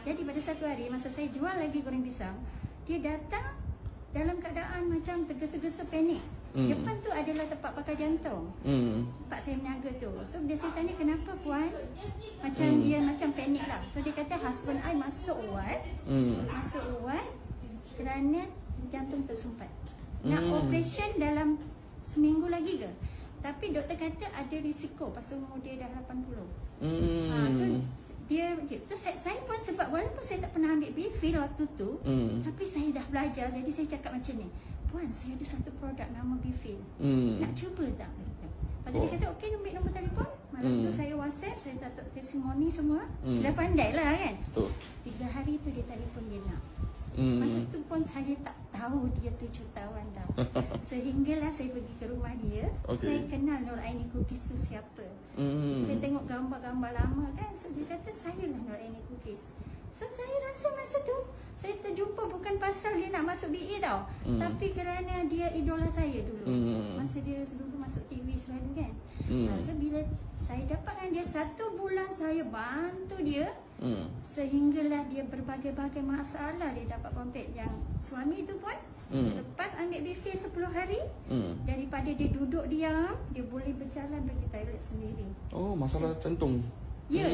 Jadi pada satu hari masa saya jual lagi goreng pisang, dia datang dalam keadaan macam tergesa-gesa panik. Depan tu adalah tempat pakar jantung. Tempat saya berniaga tu. So bila saya tanya kenapa puan, macam dia macam panik lah. So dia kata husband I masuk ward, kerana jantung tersumpat. Nak operation dalam seminggu lagi ke? Tapi doktor kata ada risiko pasal umur dia dah 80. So dia tu saya pun sebab walaupun saya tak pernah ambil Bifil waktu tu, tapi saya dah belajar, jadi saya cakap macam ni, puan saya ada satu produk nama Bifil, nak cuba tak? Lepas tu dia kata okey, ambil nombor telefon. Malam tu saya WhatsApp, saya dapat testimoni semua. Sudah pandai lah kan. 3 hari tu dia telefon dia nak. Masa tu pun saya tak tahu dia 7 tahun tau. Sehinggalah saya pergi ke rumah dia. Saya kenal Nur Aini Cookies tu siapa. Saya tengok gambar-gambar lama kan. So dia kata saya lah Nur Aini Cookies. So saya rasa masa tu saya terjumpa bukan pasal dia nak masuk BA tau, tapi kerana dia idola saya dulu. Masa dia dulu masuk TV selalu kan. So bila saya dapat dengan dia 1 bulan, saya bantu dia, sehinggalah dia berbagai-bagai masalah dia dapat komplit. Yang suami tu pun selepas ambil Bifil 10 hari, daripada dia duduk diam, dia boleh berjalan pergi toilet sendiri. Oh, masalah jantung. Ya.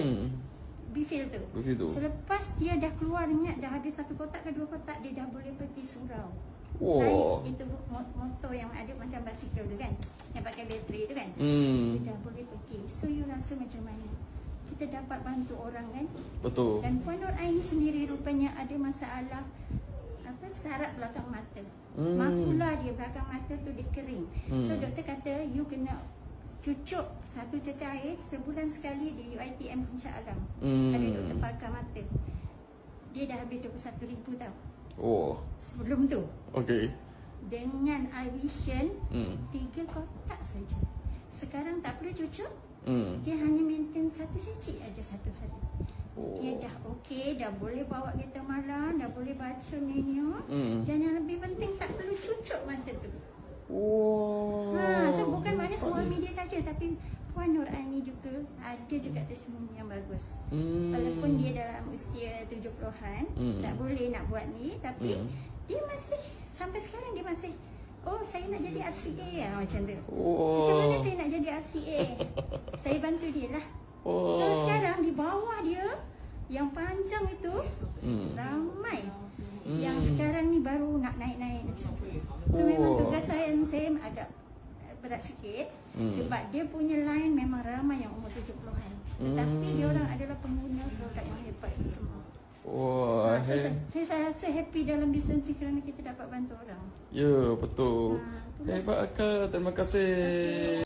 Bifil tu. Selepas dia dah keluar, ingat dah habis 1 kotak ke 2 kotak, dia dah boleh pergi surau. Naik itu motor yang ada macam basikal tu kan, yang pakai bateri tu kan. Dia dah boleh pergi. So you rasa macam mana kita dapat bantu orang kan? Betul. Dan Puan Nur Aini sendiri rupanya ada masalah saraf belakang mata. Makula dia belakang mata tu dia kering. So doktor kata you kena cucuk 1 cecah air sebulan sekali di UiTM Shah Alam. Ada doktor pakar mata. Dia dah habis 21,000 tau. Sebelum tu. Okey. Dengan iVision 3 kotak saja. Sekarang tak perlu cucuk. Dia hanya maintain 1 sachet aja 1 hari. Dia dah okey, dah boleh bawa kereta malam, dah boleh baca menu, dan yang lebih penting tak perlu cucuk mata tu. So bukan mana suami dia saja, tapi Puan Nur Aini juga ada juga testimoni yang bagus. Walaupun dia dalam usia 70-an, tak boleh nak buat ni, tapi dia masih sampai sekarang dia masih saya nak jadi RCA lah, macam tu. Macam mana saya nak jadi RCA? Saya bantu dia lah. So sekarang di bawah dia yang panjang itu ramai. Yang sekarang ni baru nak naik-naik macam tu. So memang tugas saya agak berat sikit, sebab dia punya line memang ramai yang umur 70-an. Tetapi dia orang adalah pengguna produk yang hebat semua. Saya rasa happy dalam bisnes kerana kita dapat bantu orang. Ya, betul. Hebat Akak, terima kasih.